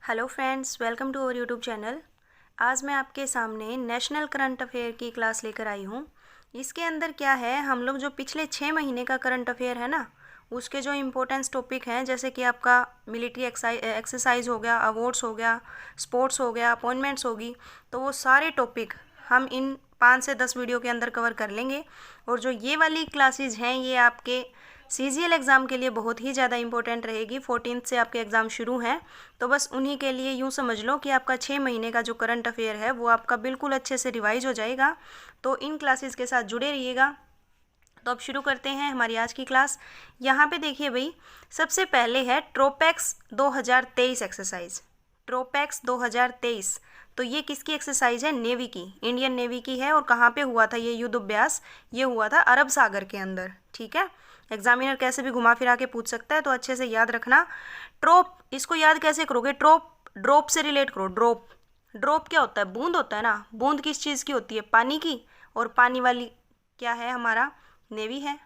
Hello friends, welcome to our YouTube channel. आज मैं आपके सामने नेशनल करंट अफेयर की क्लास लेकर आई हूँ। इसके अंदर क्या है, हम लोग जो पिछले 6 महीने का करंट अफेयर है ना, उसके जो इम्पोर्टेंस टॉपिक हैं, जैसे कि आपका मिलिट्री एक्सरसाइज हो गया, अवार्ड्स हो गया, स्पोर्ट्स हो गया, अपॉइंटमेंट्स होगी, तो वो सारे टॉपिक हम इन 5 से 10 वीडियो के अंदर कवर कर लेंगे। और जो ये वाली क्लासेज हैं, ये आपके CGL एग्ज़ाम के लिए बहुत ही ज़्यादा इंपॉर्टेंट रहेगी। 14th से आपके एग्ज़ाम शुरू हैं, तो बस उन्हीं के लिए यूँ समझ लो कि आपका 6 महीने का जो करंट अफेयर है वो आपका बिल्कुल अच्छे से रिवाइज हो जाएगा। तो इन क्लासेस के साथ जुड़े रहिएगा। तो अब शुरू करते हैं हमारी आज की क्लास। यहाँ पे देखिए भाई, सबसे पहले है ट्रोपैक्स 2023 एक्सरसाइज। ट्रोपैक्स 2023, तो ये किसकी एक्सरसाइज है? नेवी की, इंडियन नेवी की है। और कहाँ पे हुआ था ये युद्ध अभ्यास? ये हुआ था अरब सागर के अंदर। ठीक है, एग्जामिनर कैसे भी घुमा फिरा के पूछ सकता है, तो अच्छे से याद रखना। ट्रोप, इसको याद कैसे करोगे? ट्रोप ड्रॉप से रिलेट करो। ड्रॉप, ड्रॉप क्या होता है? बूंद होता है ना। बूंद किस चीज़ की होती है? पानी की। और पानी वाली क्या है? हमारा नेवी है।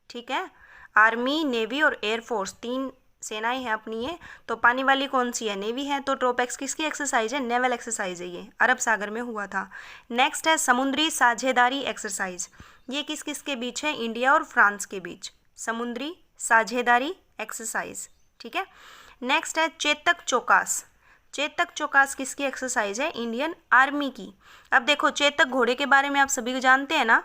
ठीक है, आर्मी, नेवी और एयरफोर्स, 3 सेनाएं हैं अपनी ये। तो पानी वाली कौन सी है? नेवी है। तो ट्रोपैक्स किसकी एक्सरसाइज है? नेवल एक्सरसाइज है, ये अरब सागर में हुआ था। नेक्स्ट है समुद्री साझेदारी एक्सरसाइज। ये किस किस के बीच है? इंडिया और फ्रांस के बीच समुद्री साझेदारी एक्सरसाइज। ठीक है, नेक्स्ट है चेतक चौकास। चेतक चौकास किसकी एक्सरसाइज है? इंडियन आर्मी की। अब देखो, चेतक घोड़े के बारे में आप सभी जानते हैं ना,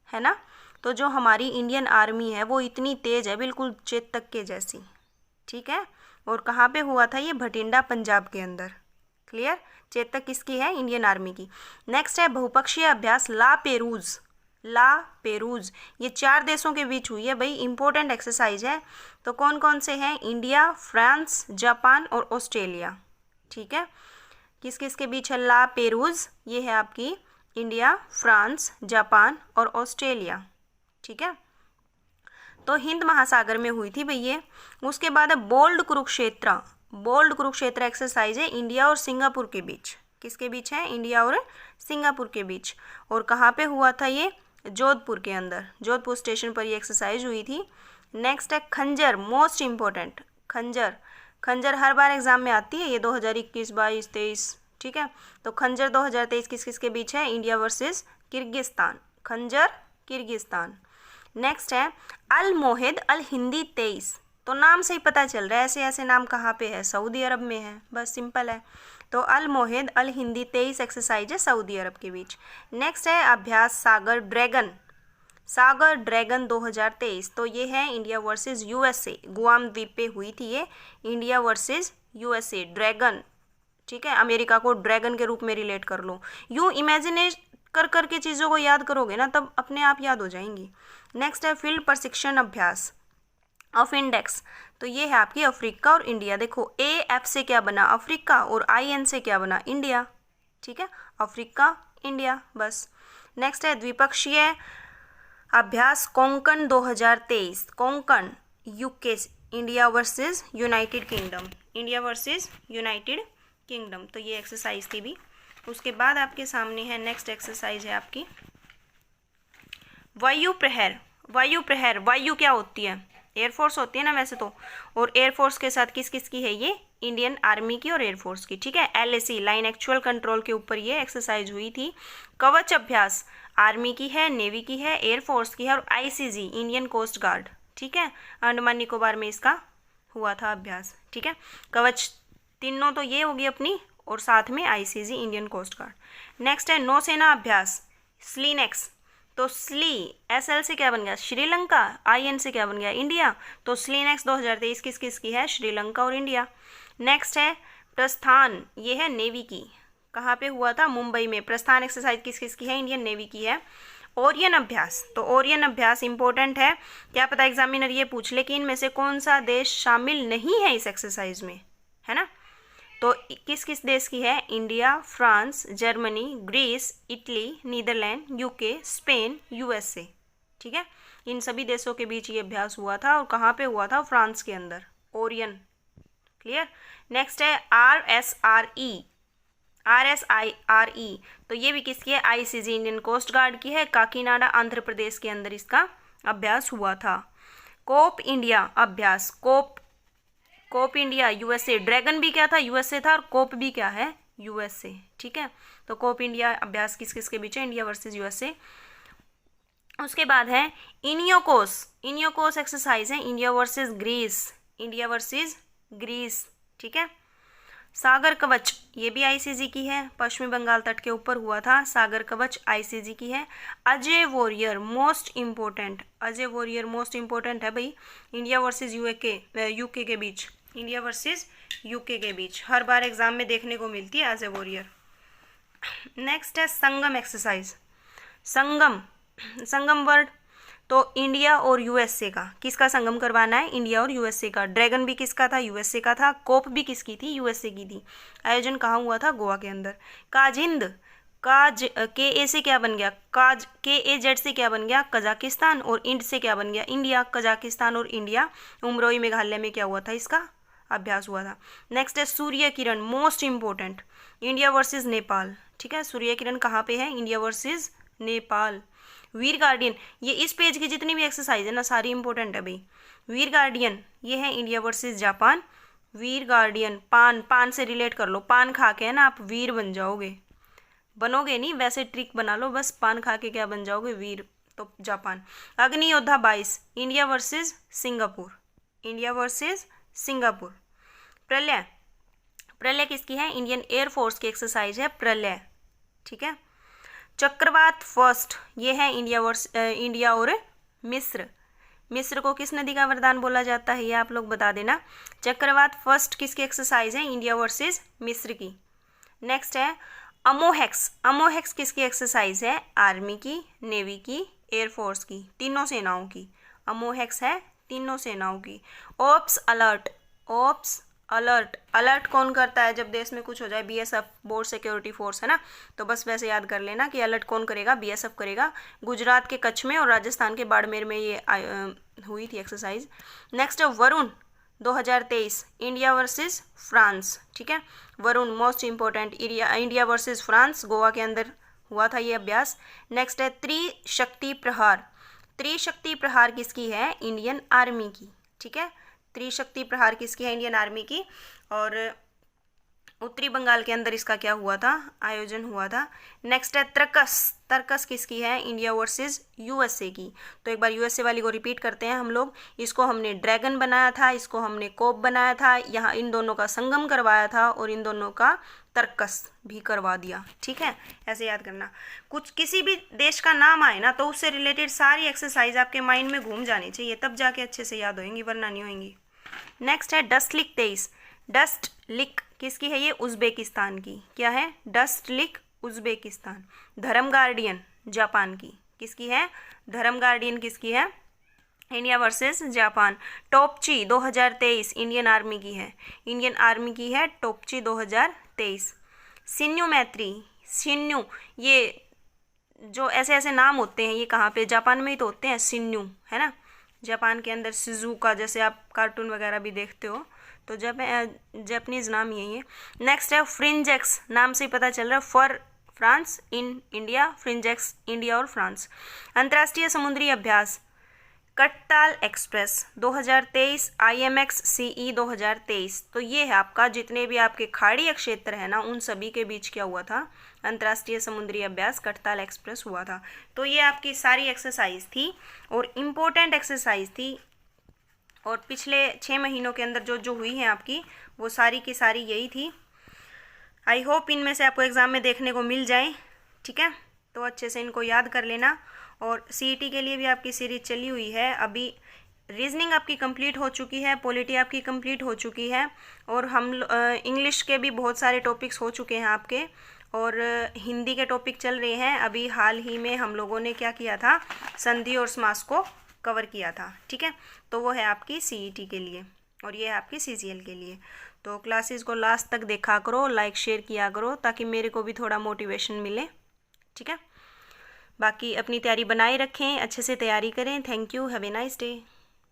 है ना? तो जो हमारी इंडियन आर्मी है वो इतनी तेज है, बिल्कुल चेतक के जैसी। ठीक है, और कहाँ पे हुआ था ये? भटिंडा, पंजाब के अंदर। क्लियर? चेतक किसकी है? इंडियन आर्मी की। नेक्स्ट है बहुपक्षीय अभ्यास ला पेरूज। ला पेरूज, ये 4 देशों के बीच हुई है भाई, इंपॉर्टेंट एक्सरसाइज है। तो कौन कौन से हैं? इंडिया, फ्रांस, जापान और ऑस्ट्रेलिया। ठीक है, किस किस के बीच है ला पेरूज? ये है आपकी इंडिया, फ्रांस, जापान और ऑस्ट्रेलिया। ठीक है, तो हिंद महासागर में हुई थी भाई ये। उसके बाद है bold Kurukshetra. Bold Kurukshetra exercise है इंडिया और सिंगापुर के बीच। किसके बीच है? इंडिया और सिंगापुर के बीच। और कहाँ पे हुआ था ये? जोधपुर के अंदर, जोधपुर स्टेशन पर ये एक्सरसाइज हुई थी। नेक्स्ट है खंजर, मोस्ट इम्पोर्टेंट। खंजर, खंजर हर बार एग्जाम में आती है ये, 2021, 22, 23। ठीक है, तो खंजर 2023 किस किस के बीच है? India versus Kyrgyzstan. खंजर किर्गिस्तान। नेक्स्ट है अल मोहिद अल हिंदी 23। तो नाम से ही पता चल रहा है ऐसे ऐसे नाम कहाँ पे है? सऊदी अरब में है, बस सिंपल है। तो अल मोहिद अल हिंदी 23 एक्सरसाइज है सऊदी अरब के बीच। नेक्स्ट है अभ्यास सागर ड्रैगन। सागर ड्रैगन 2023, तो ये है इंडिया वर्सेस यूएसए। गुआम द्वीप पे हुई थी ये, इंडिया वर्सेस यूएसए। ड्रैगन, ठीक है, अमेरिका को ड्रैगन के रूप में रिलेट कर लो। यूँ इमेजिनेट कर करके चीज़ों को याद करोगे ना, तब अपने आप याद हो जाएंगी। नेक्स्ट है फील्ड प्रशिक्षण अभ्यास ऑफ इंडेक्स। तो ये है आपकी अफ्रीका और इंडिया। देखो AF से क्या बना? अफ्रीका, और IN से क्या बना? इंडिया। ठीक है, अफ्रीका, इंडिया, बस। नेक्स्ट है द्विपक्षीय अभ्यास Konkan 2023। Konkan, UK, India versus United kingdom. India versus United kingdom, तो ये एक्सरसाइज थी भी। उसके बाद आपके सामने है नेक्स्ट एक्सरसाइज है आपकी वायु प्रहर। वायु प्रहर, वायु क्या होती है? एयरफोर्स होती है ना वैसे तो। और एयरफोर्स के साथ किस किस की है ये? इंडियन आर्मी की और एयरफोर्स की। ठीक है, LAC, लाइन एक्चुअल कंट्रोल के ऊपर ये एक्सरसाइज हुई थी। कवच अभ्यास आर्मी की है, नेवी की है, एयरफोर्स की है और ICG, इंडियन कोस्ट गार्ड। ठीक है, अंडमान निकोबार में इसका हुआ था अभ्यास। ठीक है, कवच तीनों तो ये होगी अपनी, और साथ में ICG, Indian coast guard. Next है नौसेना अभ्यास स्लीनेक्स। तो स्ली, SL से क्या बन गया? श्रीलंका, IN से क्या बन गया? इंडिया। तो स्लीनेक्स 2023 किस किस की है? श्रीलंका और इंडिया। नेक्स्ट है प्रस्थान, ये है नेवी की। कहाँ पे हुआ था? मुंबई में। प्रस्थान एक्सरसाइज किस किस की है? इंडियन नेवी की है। ओरियन अभ्यास, तो ओरियन अभ्यास इंपॉर्टेंट है, क्या पता एग्जामिनर ये पूछ ले कि इनमें से कौन सा देश शामिल नहीं है इस एक्सरसाइज में, है ना? तो किस किस देश की है? India, France, Germany, Greece, Italy, Netherland, UK, Spain, USA। ठीक है, इन सभी देशों के बीच ये अभ्यास हुआ था। और कहाँ पे हुआ था? फ्रांस के अंदर, ओरियन। क्लियर? नेक्स्ट है RSRE। RSIRE, तो ये भी किसकी है? ICG, इंडियन कोस्ट गार्ड की है। काकीनाडा, आंध्र प्रदेश के अंदर इसका अभ्यास हुआ था। कोप इंडिया अभ्यास, कोप कोप इंडिया यूएसए, ड्रैगन भी क्या था, यूएसए था, और कोप भी क्या है, यूएसए। ठीक है, तो कोप इंडिया अभ्यास किस किस के बीच है, इंडिया वर्सेस यूएसए। उसके बाद है इनियोकोस, इनियोकोस एक्सरसाइज है India versus Greece, India versus Greece. ठीक है, सागर कवच, ये भी आईसीजी की है, पश्चिमी बंगाल तट के ऊपर हुआ था, सागर कवच आईसीजी की है। Ajay warrior most important, Ajay warrior most important है भाई, इंडिया वर्सेस यूके के बीच, इंडिया वर्सेस यूके के बीच हर बार एग्जाम में देखने को मिलती है अजय वॉरियर। नेक्स्ट है संगम एक्सरसाइज, संगम, संगम वर्ड तो इंडिया और यूएसए का, किसका संगम करवाना है, इंडिया और यूएसए का। ड्रैगन भी किसका था, यूएसए का था। कोप भी किसकी थी, यूएसए की थी। आयोजन कहाँ हुआ था, गोवा के अंदर। काजिंद, काज के ए से क्या बन गया, काज के ए जेड से क्या बन गया, कजाकिस्तान, और इंड से क्या बन गया, इंडिया। कजाकिस्तान और इंडिया, उमरोई मेघालय में क्या हुआ था, इसका अभ्यास हुआ था। नेक्स्ट है Surya Kiran, most important, India versus Nepal. ठीक है, सूर्य किरण कहाँ पे है, India versus Nepal. Veer guardian, ये इस पेज की जितनी भी एक्सरसाइज है ना सारी इंपॉर्टेंट है भाई। वीर गार्डियन ये है इंडिया वर्सेस जापान। वीर गार्डियन, पान, पान से रिलेट कर लो, पान खा के है ना आप वीर बन जाओगे, बनोगे नहीं वैसे ट्रिक बना लो, बस पान खा के क्या बन जाओगे, वीर, तो जापान। अग्नि योद्धा 22, India versus Singapore, India versus Singapore. प्रलय, प्रलय किसकी है, इंडियन एयरफोर्स की एक्सरसाइज है प्रलय। ठीक है, चक्रवात फर्स्ट, ये है इंडिया और मिस्र। मिस्र को किस नदी का वरदान बोला जाता है, ये आप लोग बता देना। चक्रवात फर्स्ट किसकी एक्सरसाइज है, इंडिया वर्सेस मिस्र की। नेक्स्ट है अमोहेक्स, अमोहेक्स किसकी एक्सरसाइज है, आर्मी की, नेवी की, एयरफोर्स की, तीनों सेनाओं की। अमोहेक्स है तीनों सेनाओं की। Ops alert, ops alert, alert कौन करता है जब देश में कुछ हो जाए, बीएसएफ, बोर्ड सिक्योरिटी फोर्स है ना, तो बस वैसे याद कर लेना कि अलर्ट कौन करेगा, बीएसएफ करेगा। गुजरात के कच्छ में और राजस्थान के बाड़मेर में ये हुई थी एक्सरसाइज। नेक्स्ट है वरुण 2023, इंडिया वर्सेस फ्रांस। ठीक है, Varun most important, India versus France, Goa के अंदर हुआ था ये अभ्यास। नेक्स्ट है त्रिशक्ति प्रहार, त्रिशक्ति प्रहार किसकी है, इंडियन आर्मी की। ठीक है, त्रिशक्ति प्रहार किसकी है, इंडियन आर्मी की। और उत्तरी बंगाल के अंदर इसका क्या हुआ था, आयोजन हुआ था। नेक्स्ट है तर्कस, तर्कस किसकी है, इंडिया वर्सेस यूएसए की। तो एक बार यूएसए वाली को रिपीट करते हैं हम लोग। इसको हमने ड्रैगन बनाया था, इसको हमने कोप बनाया था, यहाँ इन दोनों का संगम करवाया था, और इन दोनों का तर्कस भी करवा दिया। ठीक है, ऐसे याद करना। कुछ किसी भी देश का नाम आए ना तो उससे रिलेटेड सारी एक्सरसाइज आपके माइंड में घूम जानी चाहिए, तब जाके अच्छे से याद होंगी, वरना नहीं होंगी। नेक्स्ट है डस्टलिक 23, डस्टलिक किसकी है, ये उज़्बेकिस्तान की। क्या है, Dustlik Uzbekistan. Dharma guardian Japan की, किसकी है, धर्म गार्डियन किसकी है, India versus Japan. Topchi 2023 Indian army की है, इंडियन आर्मी की है टोपची 2023। सिन्यू मैत्री, सिन्यू, ये जो ऐसे ऐसे नाम होते हैं ये कहाँ पे, जापान में ही तो होते हैं, सिन्यू है ना, जापान के अंदर शिजुका, जैसे आप कार्टून वगैरह भी देखते हो, तो जापानीज नाम ही है ये। नेक्स्ट है फ्रिंजेक्स, नाम से ही पता चल रहा है, for France in India, फ्रिंजेक्स India और फ्रांस। अंतर्राष्ट्रीय समुद्री अभ्यास कट्टाल एक्सप्रेस 2023, IMX CE 2023। तो ये है आपका, जितने भी आपके खाड़ी क्षेत्र है ना उन सभी के बीच क्या हुआ था, अंतर्राष्ट्रीय समुद्री अभ्यास कट्टाल एक्सप्रेस हुआ था। तो ये आपकी सारी एक्सरसाइज थी और इम्पोर्टेंट एक्सरसाइज थी, और पिछले 6 महीनों के अंदर जो जो हुई हैं आपकी वो सारी की सारी यही थी। आई होप इनमें से आपको एग्ज़ाम में देखने को मिल जाए। ठीक है, तो अच्छे से इनको याद कर लेना। और CET के लिए भी आपकी सीरीज चली हुई है, अभी रीजनिंग आपकी कंप्लीट हो चुकी है, पॉलिटी आपकी कंप्लीट हो चुकी है, और हम इंग्लिश के भी बहुत सारे टॉपिक्स हो चुके हैं आपके, और हिंदी के टॉपिक चल रहे हैं। अभी हाल ही में हम लोगों ने क्या किया था, संधि और समास को कवर किया था। ठीक है, तो वो है आपकी CET के लिए, और ये है आपकी CGL के लिए। तो क्लासेस को लास्ट तक देखा करो, लाइक शेयर किया करो, ताकि मेरे को भी थोड़ा मोटिवेशन मिले। ठीक है, बाकी अपनी तैयारी बनाए रखें, अच्छे से तैयारी करें। Thank you, have a nice day.